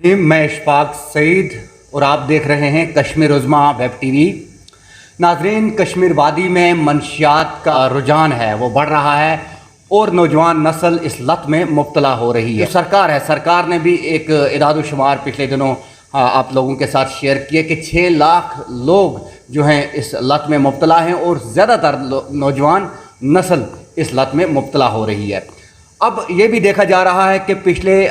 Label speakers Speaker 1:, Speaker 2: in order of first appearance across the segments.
Speaker 1: मैं इशफाक सईद और आप देख रहे हैं कश्मीर उज़्मा वेब टीवी। नाजरीन, कश्मीर वादी में मंशियात का रुझान है वो बढ़ रहा है और नौजवान नस्ल इस लत में मुब्तला हो रही है। सरकार ने भी एक इदाद-ओ-शुमार पिछले दिनों आप लोगों के साथ शेयर किए कि 6 लाख लोग जो हैं इस लत में मुब्तला हैं और ज़्यादातर नौजवान नस्ल इस लत में मुब्तला हो रही है। अब ये भी देखा जा रहा है कि पिछले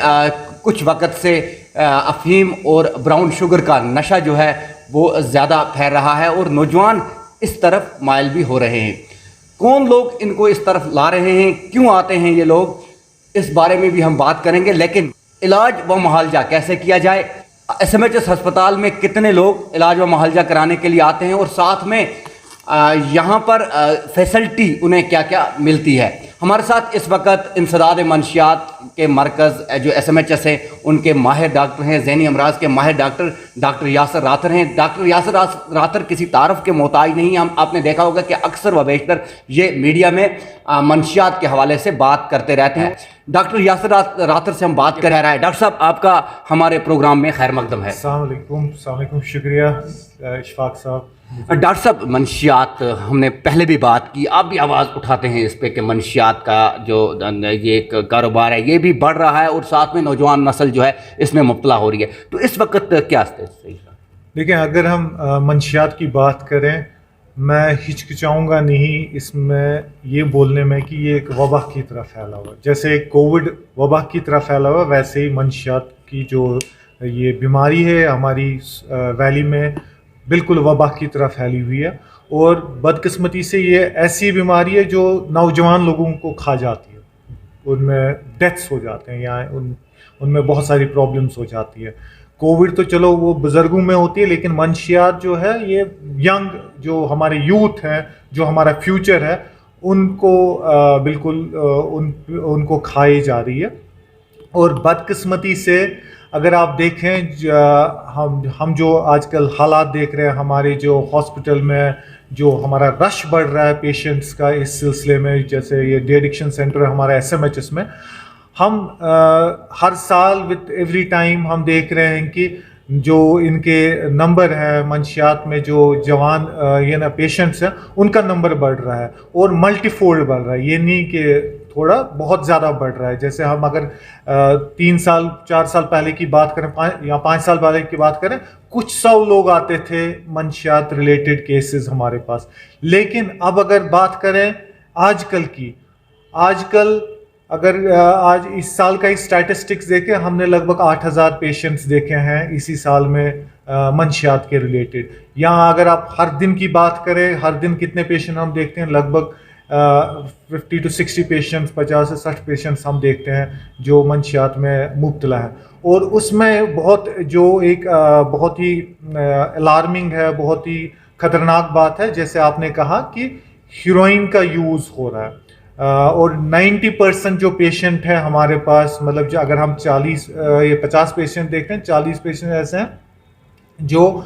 Speaker 1: कुछ वक्त से अफीम और ब्राउन शुगर का नशा जो है वो ज़्यादा फैल रहा है और नौजवान इस तरफ माइल भी हो रहे हैं। कौन लोग इनको इस तरफ ला रहे हैं, क्यों आते हैं ये लोग, इस बारे में भी हम बात करेंगे। लेकिन इलाज व मुआवजा कैसे किया जाए, SMHS अस्पताल में कितने लोग इलाज व मुआवजा कराने के लिए आते हैं और साथ में यहाँ पर फैसिलिटी उन्हें क्या क्या मिलती है। हमारे साथ इस वक्त इंसदाद मंशियात के मरकज़ जो SMHS है उनके माहिर डॉक्टर हैं, ज़हनी अमराज के माहिर डॉक्टर यासर रातर हैं। डॉक्टर यासर रातर किसी तारफ़ के मोहताज नहीं। हम आपने देखा होगा कि अक्सर व बेशतर ये मीडिया में मंशियात के हवाले से बात करते रहते हैं। डॉक्टर यासर रातर से हम बात कर रहे हैं। डॉक्टर साहब, आपका हमारे प्रोग्राम में खैर मकदम है।
Speaker 2: अस्सलाम वालेकुम, शुक्रिया इशफाक साहब।
Speaker 1: डॉक्टर साहब, मंशियात हमने पहले भी बात की, आप भी आवाज़ उठाते हैं इस पे कि मंशियात का जो ये एक कारोबार है ये भी बढ़ रहा है और साथ में नौजवान नस्ल जो है इसमें मुब्तला हो रही है। तो इस वक्त क्या स्थिति है?
Speaker 2: देखिए, अगर हम मंशियात की बात करें, मैं हिचकिचाऊंगा नहीं इसमें ये बोलने में कि ये एक वबा की तरह फैला हुआ है। जैसे कोविड वबा की तरह फैला हुआ, वैसे ही मंशियात की जो ये बीमारी है हमारी वैली में बिल्कुल वबा की तरह फैली हुई है। और बदकिस्मती से ये ऐसी बीमारी है जो नौजवान लोगों को खा जाती है, उनमें डेथ्स हो जाते हैं या उनमें बहुत सारी प्रॉब्लम्स हो जाती है। कोविड तो चलो वो बुज़ुर्गों में होती है, लेकिन मंशियात जो है ये यंग जो हमारे यूथ हैं, जो हमारा फ्यूचर है, उनको बिल्कुल उनको खाई जा रही है। और बदकिस्मती से अगर आप देखें, हम जो आजकल हालात देख रहे हैं, हमारे जो हॉस्पिटल में जो हमारा रश बढ़ रहा है पेशेंट्स का इस सिलसिले में, जैसे ये डी एडिक्शन सेंटर है हमारा SMHS में, हम हर साल विद एवरी टाइम हम देख रहे हैं कि जो इनके नंबर है मंशियात में, जो जवान ये ना पेशेंट्स हैं, उनका नंबर बढ़ रहा है और मल्टीफोल्ड बढ़ रहा है। ये नहीं कि थोड़ा, बहुत ज़्यादा बढ़ रहा है। जैसे हम अगर 3 साल 4 साल पहले की बात करें या 5 साल पहले की बात करें, कुछ 100 लोग आते थे मंशियात रिलेटेड केसेस हमारे पास। लेकिन अब अगर बात करें आजकल की, आजकल अगर आज इस साल का ही स्टैटिस्टिक्स देखें, हमने लगभग 8000 पेशेंट्स देखे हैं इसी साल में मंशियात के रिलेटेड। यहाँ अगर आप हर दिन की बात करें, हर दिन कितने पेशेंट हम देखते हैं, लगभग 50 to 60 पेशेंट्स, 50 से 60 पेशेंट्स हम देखते हैं जो मंशियात में मुब्तला है। और उसमें बहुत जो एक बहुत ही अलार्मिंग है, बहुत ही ख़तरनाक बात है, जैसे आपने कहा कि हीरोइन का यूज़ हो रहा है। और 90% जो पेशेंट है हमारे पास, मतलब जो अगर हम 50 पेशेंट देखते हैं, 40 पेशेंट ऐसे हैं जो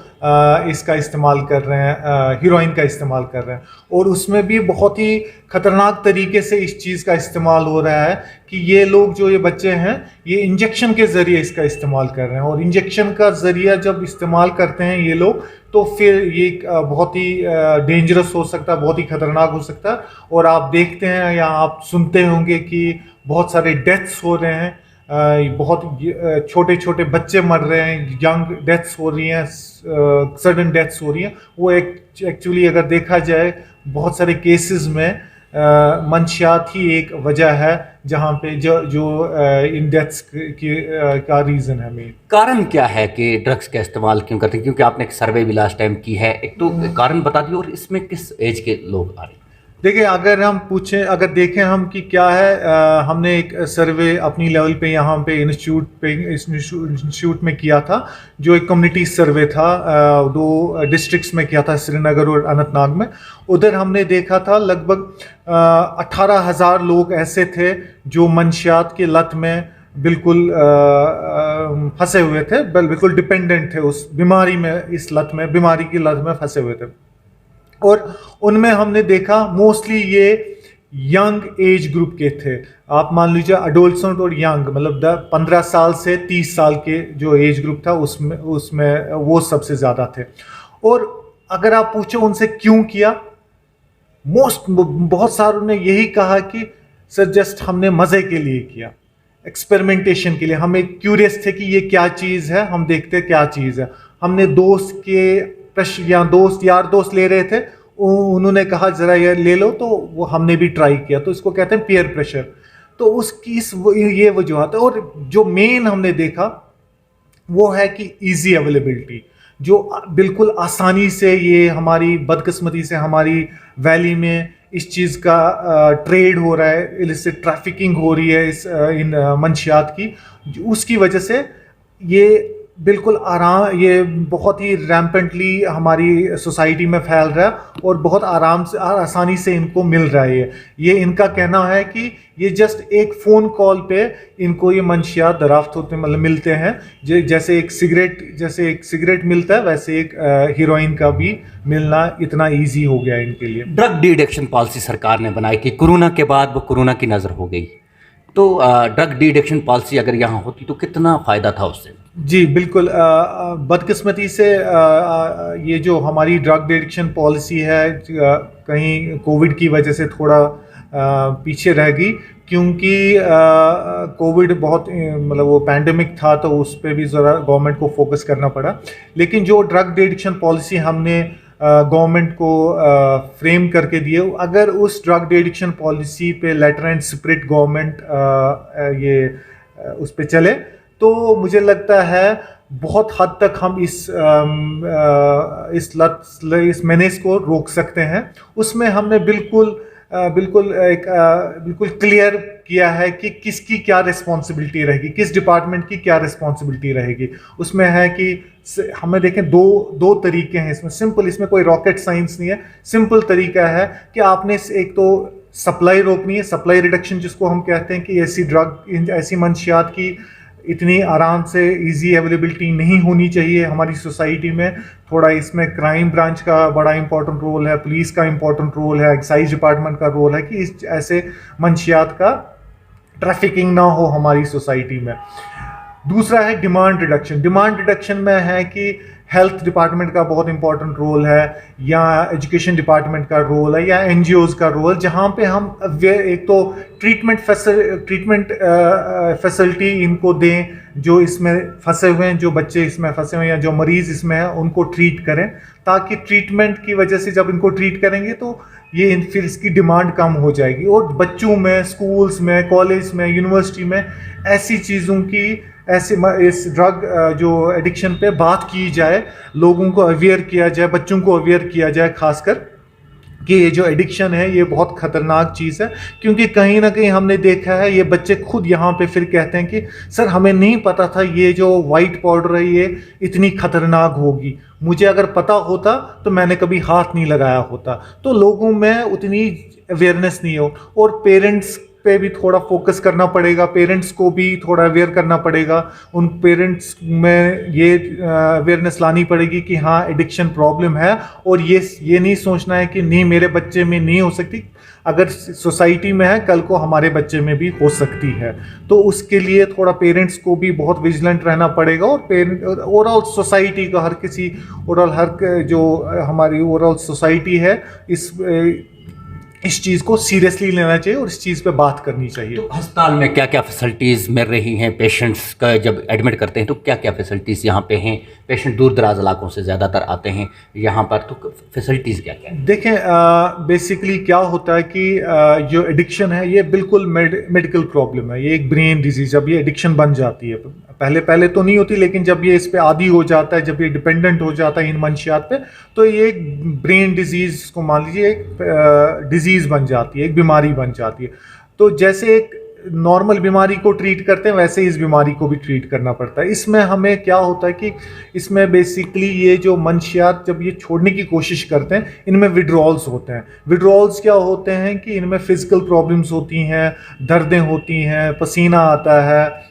Speaker 2: इसका इस्तेमाल कर रहे हैं, हीरोइन का इस्तेमाल कर रहे हैं। और उसमें भी बहुत ही ख़तरनाक तरीके से इस चीज़ का इस्तेमाल हो रहा है कि ये लोग जो ये बच्चे हैं ये इंजेक्शन के ज़रिए इसका इस्तेमाल कर रहे हैं। और इंजेक्शन का ज़रिया जब इस्तेमाल करते हैं ये लोग, तो फिर ये बहुत ही डेंजरस हो सकता है, बहुत ही ख़तरनाक हो सकता है। और आप देखते हैं या आप सुनते होंगे कि बहुत सारे डेथ्स हो रहे हैं, बहुत छोटे छोटे बच्चे मर रहे हैं, यंग डेथ्स हो रही हैं, सडन डेथ्स हो रही हैं। वो एक्चुअली अगर देखा जाए बहुत सारे केसेस में मंशियात ही एक वजह है जहाँ पे जो इन डेथ्स का रीज़न है। मेन
Speaker 1: कारण क्या है कि ड्रग्स का इस्तेमाल क्यों करते हैं? क्योंकि आपने एक सर्वे भी लास्ट टाइम की है, एक तो कारण बता दिए और इसमें किस एज के लोग आ रहे हैं?
Speaker 2: देखिए, अगर देखें हम कि क्या है, हमने एक सर्वे अपनी लेवल पे यहाँ पे इंस्टीट्यूट में किया था, जो एक कम्युनिटी सर्वे था, 2 डिस्ट्रिक्ट्स में किया था, श्रीनगर और अनंतनाग में। उधर हमने देखा था लगभग 18,000 लोग ऐसे थे जो मंशियात की लत में बिल्कुल फंसे हुए थे, बिल्कुल डिपेंडेंट थे उस बीमारी में, इस लत में, बीमारी की लत में फंसे हुए थे। और उनमें हमने देखा मोस्टली ये यंग एज ग्रुप के थे। आप मान लीजिए अडोलसेंट और यंग, मतलब 15 साल से 30 साल के जो एज ग्रुप था उसमें उसमें वो सबसे ज़्यादा थे। और अगर आप पूछो उनसे क्यों किया, बहुत सारों ने यही कहा कि सर जस्ट हमने मज़े के लिए किया, एक्सपेरिमेंटेशन के लिए, हम एक क्यूरियस थे कि ये क्या चीज़ है, हम देखते क्या चीज़ है। हमने दोस्त के प्रश्न या यार दोस्त ले रहे थे, उन्होंने कहा ज़रा ये ले लो, तो वो हमने भी ट्राई किया। तो इसको कहते हैं पीयर प्रेशर। तो उसकी ये वजूहत है। और जो मेन हमने देखा वो है कि इजी अवेलेबिलिटी, जो बिल्कुल आसानी से, ये हमारी बदकिस्मती से हमारी वैली में इस चीज़ का ट्रेड हो रहा है, इलिसिट ट्रैफिकिंग हो रही है इन मंशियात की, उसकी वजह से ये बिल्कुल ये बहुत ही रैम्पेंटली हमारी सोसाइटी में फैल रहा है और बहुत आराम से, आसानी से इनको मिल रहा है। ये इनका कहना है कि ये जस्ट एक फ़ोन कॉल पे इनको ये मंशियात दराफ्त होते, मतलब मिलते हैं। जैसे एक सिगरेट मिलता है, वैसे एक हीरोइन का भी मिलना इतना ईजी हो गया है इनके लिए।
Speaker 1: ड्रग डी एडिक्शन पॉलिसी सरकार ने बनाई कि कोरोना के बाद वो कोरोना की नज़र हो गई, तो ड्रग डी एडिक्शन पॉलिसी अगर यहाँ होती तो कितना फ़ायदा था उससे?
Speaker 2: जी बिल्कुल। बदकिस्मती से ये जो हमारी ड्रग एडिक्शन पॉलिसी है कहीं कोविड की वजह से थोड़ा पीछे रह गई, क्योंकि कोविड बहुत मतलब वो पैंडेमिक था, तो उस पर भी ज़रा गवर्नमेंट को फोकस करना पड़ा। लेकिन जो ड्रग एडिक्शन पॉलिसी हमने गवर्नमेंट को फ्रेम करके दिए, अगर उस ड्रग एडिक्शन पॉलिसी पे लेटर एंड स्पिरिट गवर्नमेंट ये उस पे चले, तो मुझे लगता है बहुत हद तक हम इस मेनेस को रोक सकते हैं। उसमें हमने बिल्कुल क्लियर किया है कि किसकी क्या रिस्पॉन्सिबिलिटी रहेगी, किस डिपार्टमेंट की क्या रिस्पॉन्सिबिलिटी रहेगी। उसमें है कि हमें देखें दो तरीके हैं इसमें, सिंपल, इसमें कोई रॉकेट साइंस नहीं है। सिंपल तरीका है कि आपने एक तो सप्लाई रोकनी है, सप्लाई रिडक्शन जिसको हम कहते हैं, कि ऐसी मंशियात की इतनी आराम से इजी अवेलेबिलिटी नहीं होनी चाहिए हमारी सोसाइटी में। थोड़ा इसमें क्राइम ब्रांच का बड़ा इंपॉर्टेंट रोल है, पुलिस का इंपॉर्टेंट रोल है, एक्साइज डिपार्टमेंट का रोल है कि इस ऐसे मंशियात का ट्रैफिकिंग ना हो हमारी सोसाइटी में। दूसरा है डिमांड रिडक्शन। डिमांड रिडक्शन में है कि हेल्थ डिपार्टमेंट का बहुत इंपॉर्टेंट रोल है, या एजुकेशन डिपार्टमेंट का रोल है, या एनजीओज़ का रोल, जहाँ पे हम एक तो ट्रीटमेंट फैसिलिटी इनको दें, जो इसमें फंसे हुए हैं, जो बच्चे इसमें फंसे हुए हैं या जो मरीज़ इसमें हैं, उनको ट्रीट करें, ताकि ट्रीटमेंट की वजह से जब इनको ट्रीट करेंगे तो ये फिर इसकी डिमांड कम हो जाएगी। और बच्चों में, स्कूल्स में, कॉलेज में, यूनिवर्सिटी में ऐसी चीज़ों की, इस ड्रग जो एडिक्शन पे बात की जाए, लोगों को अवेयर किया जाए, बच्चों को अवेयर किया जाए खासकर, कि ये जो एडिक्शन है ये बहुत ख़तरनाक चीज़ है। क्योंकि कहीं ना कहीं हमने देखा है, ये बच्चे खुद यहाँ पे फिर कहते हैं कि सर हमें नहीं पता था ये जो वाइट पाउडर है ये इतनी ख़तरनाक होगी, मुझे अगर पता होता तो मैंने कभी हाथ नहीं लगाया होता। तो लोगों में उतनी अवेयरनेस नहीं हो, और पेरेंट्स पे भी थोड़ा फोकस करना पड़ेगा, पेरेंट्स को भी थोड़ा अवेयर करना पड़ेगा। उन पेरेंट्स में ये अवेयरनेस लानी पड़ेगी कि हाँ एडिक्शन प्रॉब्लम है, और ये नहीं सोचना है कि नहीं मेरे बच्चे में नहीं हो सकती, अगर सोसाइटी में है कल को हमारे बच्चे में भी हो सकती है। तो उसके लिए थोड़ा पेरेंट्स को भी बहुत विजिलेंट रहना पड़ेगा, और ओवरऑल सोसाइटी का हर जो हमारी ओवरऑल सोसाइटी है इस चीज़ को सीरियसली लेना चाहिए और इस चीज़ पे बात करनी चाहिए।
Speaker 1: तो अस्पताल में क्या क्या फैसिलिटीज़ मिल रही हैं पेशेंट्स का, जब एडमिट करते हैं तो क्या क्या फैसिलिटीज़ यहाँ पे हैं? पेशेंट दूर दराज इलाकों से ज़्यादातर आते हैं यहाँ पर, तो फैसिलिटीज़ क्या क्या है?
Speaker 2: देखें, बेसिकली क्या होता है कि जो एडिक्शन है ये बिल्कुल मेडिकल प्रॉब्लम है, ये एक ब्रेन डिजीज। जब ये एडिक्शन बन जाती है, पहले तो नहीं होती, लेकिन जब ये इस पे आदी हो जाता है, जब ये डिपेंडेंट हो जाता है इन मंशियात पे, तो ये एक ब्रेन डिजीज को मान लीजिए एक डिजीज बन जाती है, एक बीमारी बन जाती है। तो जैसे एक नॉर्मल बीमारी को ट्रीट करते हैं वैसे इस बीमारी को भी ट्रीट करना पड़ता है। इसमें हमें क्या होता है कि इसमें बेसिकली ये जो मंशियात जब ये छोड़ने की कोशिश करते हैं, इनमें विड्रॉल्स होते हैं। विड्रॉल्स क्या होते हैं कि इनमें फिजिकल प्रॉब्लम्स होती हैं, दर्दें होती हैं, पसीना आता है,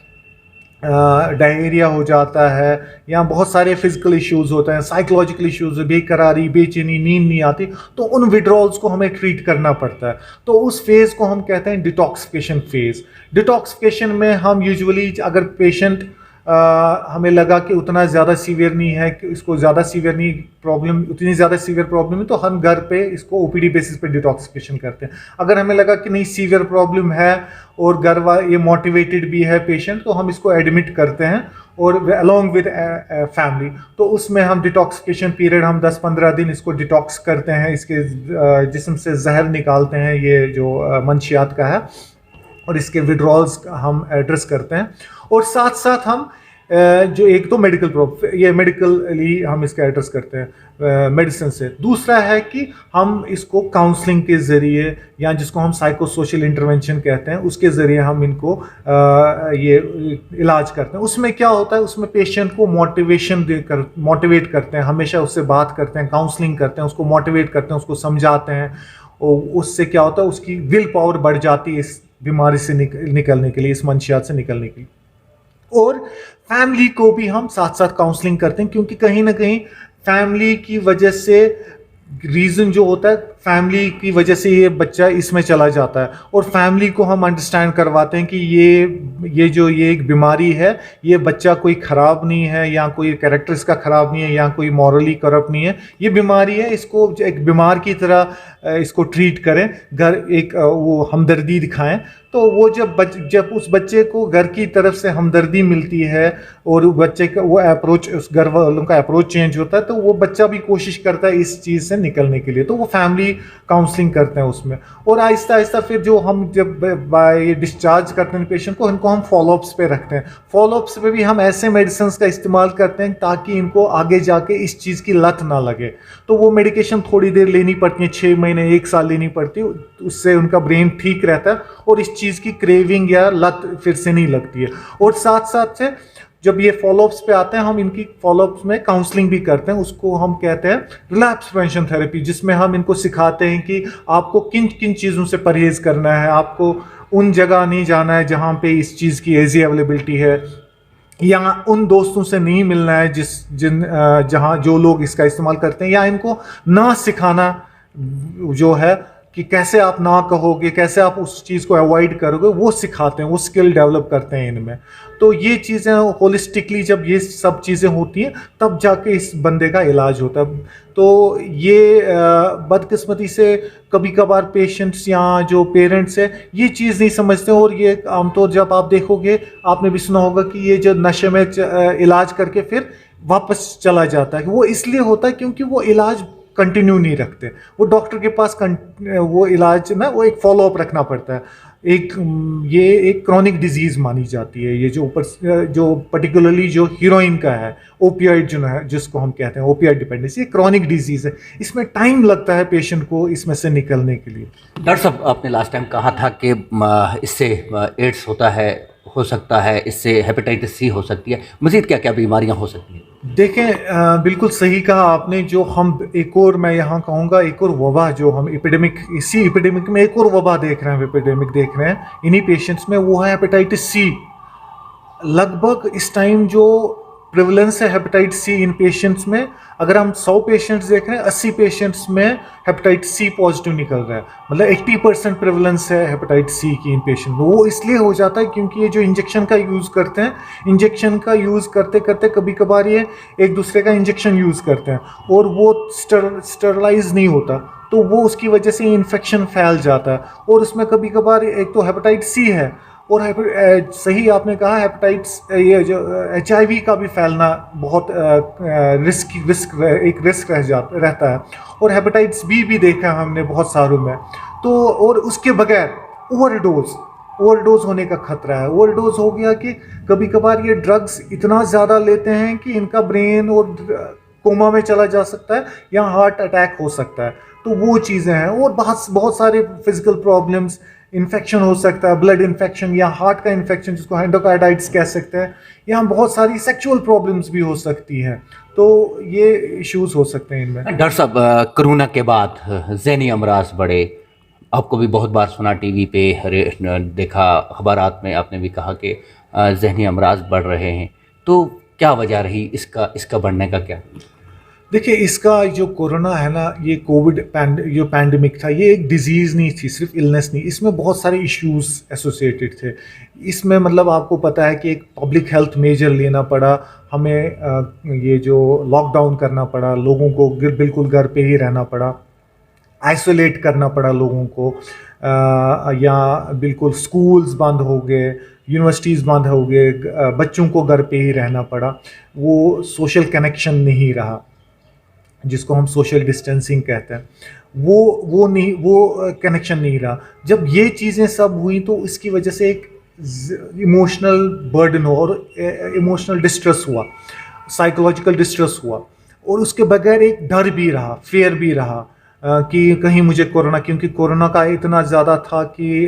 Speaker 2: डायरिया हो जाता है, या बहुत सारे फिजिकल इश्यूज होते हैं, साइकोलॉजिकल इश्यूज, बेकरारी, बेचैनी, नींद नहीं आती, तो उन विड्रॉल्स को हमें ट्रीट करना पड़ता है। तो उस फेज़ को हम कहते हैं डिटॉक्सिफिकेशन फेज़। डिटॉक्सिफिकेशन में हम यूजुअली, अगर पेशेंट हमें लगा कि उतना ज़्यादा सीवियर नहीं है, कि इसको ज़्यादा सीवियर नहीं प्रॉब्लम, उतनी ज़्यादा सीवियर प्रॉब्लम है, तो हम घर पे इसको ओपीडी बेसिस पे डिटॉक्सिफिकेशन करते हैं। अगर हमें लगा कि नहीं सीवियर प्रॉब्लम है और ये मोटिवेटेड भी है पेशेंट, तो हम इसको एडमिट करते हैं और अलॉन्ग विद फैमिली, तो उसमें हम डिटॉक्सिफिकेशन पीरियड हम 10-15 दिन इसको डिटॉक्स करते हैं, इसके जिस्म से जहर निकालते हैं, ये जो मंशियात का है, और इसके विड्रॉल्स हम एड्रेस करते हैं। और साथ साथ हम जो एक तो मेडिकली हम इसका एड्रेस करते हैं मेडिसिन से। दूसरा है कि हम इसको काउंसलिंग के ज़रिए, या जिसको हम साइको सोशल इंटरवेंशन कहते हैं, उसके ज़रिए हम इनको ये इलाज करते हैं। उसमें क्या होता है, उसमें पेशेंट को मोटिवेट करते हैं, हमेशा उससे बात करते हैं, काउंसलिंग करते हैं, उसको मोटिवेट करते हैं, उसको समझाते हैं, और उससे क्या होता है, उसकी विल पावर बढ़ जाती है इस बीमारी से निकलने के लिए, इस मंशियात से निकलने के लिए। और फैमिली को भी हम साथ साथ काउंसलिंग करते हैं, क्योंकि कहीं ना कहीं फैमिली की वजह से, रीज़न जो होता है, फैमिली की वजह से ये बच्चा इसमें चला जाता है, और फैमिली को हम अंडरस्टैंड करवाते हैं कि ये एक बीमारी है, ये बच्चा कोई ख़राब नहीं है, या कोई कैरेक्टर इसका ख़राब नहीं है, या कोई मॉरली करप्ट नहीं है, ये बीमारी है, इसको एक बीमार की तरह इसको ट्रीट करें, एक वो हमदर्दी दिखाएं। तो वो जब उस बच्चे को घर की तरफ से हमदर्दी मिलती है, और बच्चे का वो अप्रोच, उस घर वालों का अप्रोच चेंज होता है, तो वो बच्चा भी कोशिश करता है इस चीज़ से निकलने के लिए। तो वो फैमिली काउंसलिंग करते हैं उसमें, और आहिस्ता आहिस्ता फिर जो हम जब बाय डिस्चार्ज करते हैं पेशेंट को, इनको हम फॉलोअप्स पे रखते हैं। फॉलोअप्स पे भी हम ऐसे मेडिसिन का इस्तेमाल करते हैं ताकि इनको आगे जाके इस चीज़ की लत ना लगे। तो वो मेडिकेशन थोड़ी देर लेनी पड़ती है, 6 महीने 1 साल लेनी पड़ती है, उससे उनका ब्रेन ठीक रहता है और इस चीज़ की क्रेविंग या लत फिर से नहीं लगती है। और साथ साथ से जब ये फॉलोअप्स पे आते हैं, हम इनकी फॉलोअप्स में काउंसलिंग भी करते हैं, उसको हम कहते हैं रिलैप्स प्रिवेंशन थेरेपी, जिसमें हम इनको सिखाते हैं कि आपको किन किन चीज़ों से परहेज करना है, आपको उन जगह नहीं जाना है जहाँ पे इस चीज़ की ईजी अवेलेबिलिटी है, या उन दोस्तों से नहीं मिलना है जहाँ जो लोग इसका इस्तेमाल करते हैं, या इनको ना सिखाना जो है कि कैसे आप ना कहोगे, कैसे आप उस चीज़ को अवॉइड करोगे, वो सिखाते हैं, वो स्किल डेवलप करते हैं इनमें। तो ये चीज़ें होलिस्टिकली जब ये सब चीज़ें होती हैं, तब जाके इस बंदे का इलाज होता है। तो ये बदकिस्मती से कभी कभार पेशेंट्स या जो पेरेंट्स हैं ये चीज़ नहीं समझते, और ये आमतौर जब आप देखोगे, आपने भी सुना होगा कि ये जो नशे में इलाज करके फिर वापस चला जाता है, वो इसलिए होता है क्योंकि वो इलाज कंटिन्यू नहीं रखते। वो डॉक्टर के पास वो इलाज ना, वो एक फॉलोअप रखना पड़ता है। ये एक क्रॉनिक डिजीज़ मानी जाती है, ये जो पर्टिकुलरली जो हीरोइन का है, ओपियाइड जो है, जिसको हम कहते हैं ओपियाइड डिपेंडेंसी, ये क्रॉनिक डिजीज़ है, इसमें टाइम लगता है पेशेंट को इसमें से निकलने के लिए।
Speaker 1: डॉक्टर साहब, आपने लास्ट टाइम कहा था कि इससे एड्स होता है, हो सकता है, इससे हेपेटाइटिस सी हो सकती है, मज़ीद क्या क्या बीमारियां हो सकती हैं?
Speaker 2: देखें, बिल्कुल सही कहा आपने। जो हम एक और, मैं यहाँ कहूँगा, एक और वबा जो हम एपिडेमिक, इसी एपिडेमिक में एक और वबा देख रहे हैं, एपिडेमिक देख रहे हैं इन्हीं पेशेंट्स में, वो है हेपेटाइटिस सी। लगभग इस टाइम जो प्रिवलेंस है हेपेटाइटिस सी इन पेशेंट्स में, अगर हम 100 पेशेंट्स देख रहे हैं, 80 पेशेंट्स में हेपेटाइटिस सी पॉजिटिव निकल रहा है। मतलब 80% प्रिवलेंस है हेपेटाइटिस सी की इन पेशेंट में। वो इसलिए हो जाता है क्योंकि ये जो इंजेक्शन का यूज़ करते हैं, इंजेक्शन का यूज़ करते करते कभी कभार ये एक दूसरे का इंजेक्शन यूज़ करते हैं, और वो स्टरलाइज नहीं होता, तो वो उसकी वजह से इन्फेक्शन फैल जाता है। और उसमें कभी कभार एक तो हेपेटाइटिस सी है, और सही आपने कहा, हेपेटाइटिस, ये जो HIV का भी फैलना बहुत रिस्क रहता है। और हेपेटाइटिस बी भी देखा हमने बहुत सारों में। तो और उसके बगैर ओवरडोज होने का खतरा है। ओवरडोज हो गया कि कभी कभार ये ड्रग्स इतना ज़्यादा लेते हैं कि इनका ब्रेन और कोमा में चला जा सकता है, या हार्ट अटैक हो सकता है। तो वो चीज़ें हैं, और बहुत सारे फिजिकल प्रॉब्लम्स, इन्फेक्शन हो सकता है, ब्लड इन्फेक्शन या हार्ट का इन्फेक्शन जिसको एंडोकार्डाइटिस कह सकते हैं, या बहुत सारी सेक्सुअल प्रॉब्लम्स भी हो सकती हैं। तो ये इश्यूज हो सकते हैं इनमें।
Speaker 1: डॉक्टर साहब, कोरोना के बाद ज़हनी अमराज बढ़े, आपको भी बहुत बार सुना, टीवी पे देखा, अखबारात में आपने भी कहा कि जहनी अमराज बढ़ रहे हैं, तो क्या वजह रही इसका बढ़ने का क्या?
Speaker 2: देखिए, इसका जो कोरोना है ना, ये जो पैंडमिक था, ये एक डिजीज़ नहीं थी, सिर्फ इलनेस नहीं, इसमें बहुत सारे इश्यूज एसोसिएटेड थे। इसमें मतलब आपको पता है कि एक पब्लिक हेल्थ मेजर लेना पड़ा हमें, ये जो लॉकडाउन करना पड़ा, लोगों को बिल्कुल घर पे ही रहना पड़ा, आइसोलेट करना पड़ा लोगों को, या बिल्कुल स्कूल्स बंद हो गए, यूनिवर्सिटीज़ बंद हो गए, बच्चों को घर पे ही रहना पड़ा। वो सोशल कनेक्शन नहीं रहा जिसको हम सोशल डिस्टेंसिंग कहते हैं, वो नहीं, वो कनेक्शन नहीं रहा। जब ये चीज़ें सब हुई तो इसकी वजह से एक इमोशनल बर्डन हो और इमोशनल डिस्ट्रेस हुआ, साइकोलॉजिकल डिस्ट्रेस हुआ, और उसके बगैर एक डर भी रहा, फेयर भी रहा, कि कहीं मुझे कोरोना, क्योंकि कोरोना का इतना ज़्यादा था कि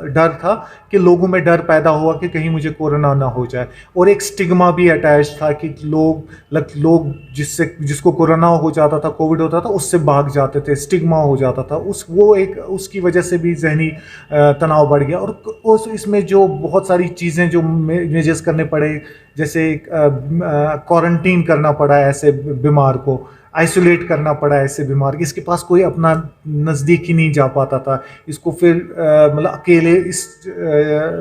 Speaker 2: डर था कि लोगों में डर पैदा हुआ कि कहीं मुझे कोरोना ना हो जाए, और एक स्टिग्मा भी अटैच था कि लोग जिसको कोरोना हो जाता था, कोविड होता था, उससे भाग जाते थे, स्टिग्मा हो जाता था, उसकी वजह से भी जहनी तनाव बढ़ गया। और इसमें जो बहुत सारी चीज़ें जो मेजर्स करने पड़े, जैसे क्वारंटीन करना पड़ा ऐसे बीमार को, आइसोलेट करना पड़ा ऐसे बीमार की, इसके पास कोई अपना नज़दीक ही नहीं जा पाता था, इसको फिर मतलब अकेले इस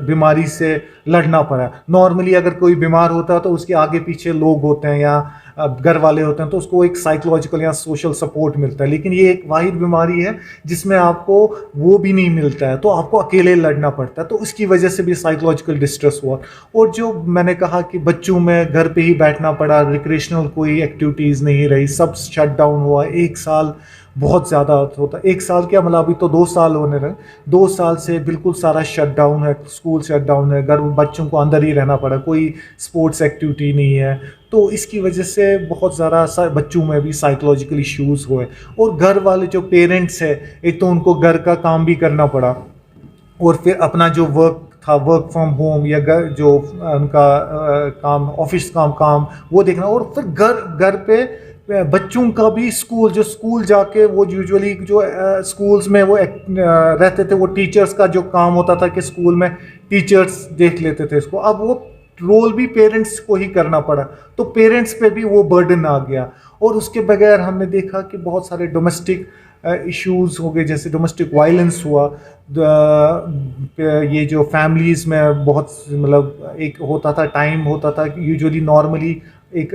Speaker 2: बीमारी से लड़ना पड़ा। नॉर्मली अगर कोई बीमार होता है तो उसके आगे पीछे लोग होते हैं या घर वाले होते हैं, तो उसको एक साइकोलॉजिकल या सोशल सपोर्ट मिलता है, लेकिन ये एक वाहिद बीमारी है जिसमें आपको वो भी नहीं मिलता है, तो आपको अकेले लड़ना पड़ता है, तो उसकी वजह से भी साइकोलॉजिकल डिस्ट्रेस हुआ। और जो मैंने कहा कि बच्चों में घर पे ही बैठना पड़ा, रिक्रिएशनल कोई एक्टिविटीज़ नहीं रही, सब शट डाउन हुआ। एक साल बहुत ज़्यादा होता, एक साल क्या, मतलब अभी तो 2 साल होने रहे, 2 साल से बिल्कुल सारा शट डाउन है, स्कूल शट डाउन है, घर बच्चों को अंदर ही रहना पड़ा, कोई स्पोर्ट्स एक्टिविटी नहीं है, तो इसकी वजह से बहुत ज़्यादा बच्चों में भी साइकोलॉजिकल इश्यूज़ हुए। और घर वाले जो पेरेंट्स है, एक तो उनको घर का काम भी करना पड़ा, और फिर अपना जो वर्क था, वर्क फ्रॉम होम, या घर जो उनका काम, ऑफिस काम वो देखना, और फिर घर पे बच्चों का भी स्कूल जाके, वो यूजुअली जो स्कूल्स में वो रहते थे, वो टीचर्स का जो काम होता था कि स्कूल में टीचर्स देख लेते थे इसको, अब वो रोल भी पेरेंट्स को ही करना पड़ा, तो पेरेंट्स पे भी वो बर्डन आ गया। और उसके बगैर हमने देखा कि बहुत सारे डोमेस्टिक इश्यूज़ हो गए, जैसे डोमेस्टिक वायलेंस हुआ, ये जो फैमिलीज़ में बहुत, मतलब एक होता था, टाइम होता था कि यूजुअली नॉर्मली एक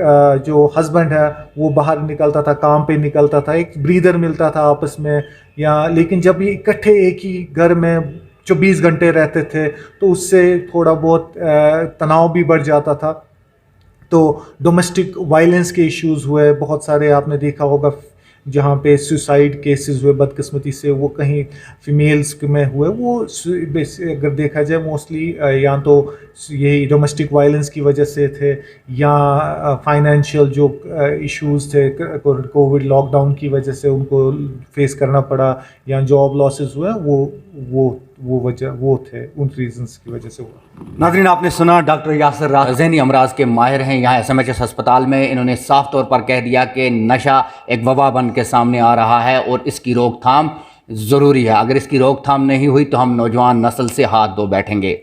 Speaker 2: जो हस्बैंड है वो बाहर निकलता था, काम पे निकलता था, एक ब्रीदर मिलता था आपस में, या लेकिन जब ये इकट्ठे एक ही घर में 24 घंटे रहते थे तो उससे थोड़ा बहुत तनाव भी बढ़ जाता था। तो डोमेस्टिक वायलेंस के इश्यूज़ हुए बहुत सारे, आपने देखा होगा जहाँ पे सुसाइड केसेस हुए बदकिस्मती से, वो कहीं फीमेल्स में हुए, वो अगर देखा जाए मोस्टली या तो यही डोमेस्टिक वायलेंस की वजह से थे, या फाइनेंशियल जो इश्यूज़ थे, कोविड लॉकडाउन की वजह से उनको फेस करना पड़ा, या जॉब लॉसेस हुए, वो थे, उन रीजंस की वजह से हुआ।
Speaker 1: नाज़रीन, आपने सुना डॉक्टर यासिर राज ज़हनी अमराज के माहिर हैं यहाँ SMHS अस्पताल में। इन्होंने साफ तौर पर कह दिया कि नशा एक वबा बन के सामने आ रहा है और इसकी रोकथाम ज़रूरी है। अगर इसकी रोकथाम नहीं हुई तो हम नौजवान नस्ल से हाथ धो बैठेंगे।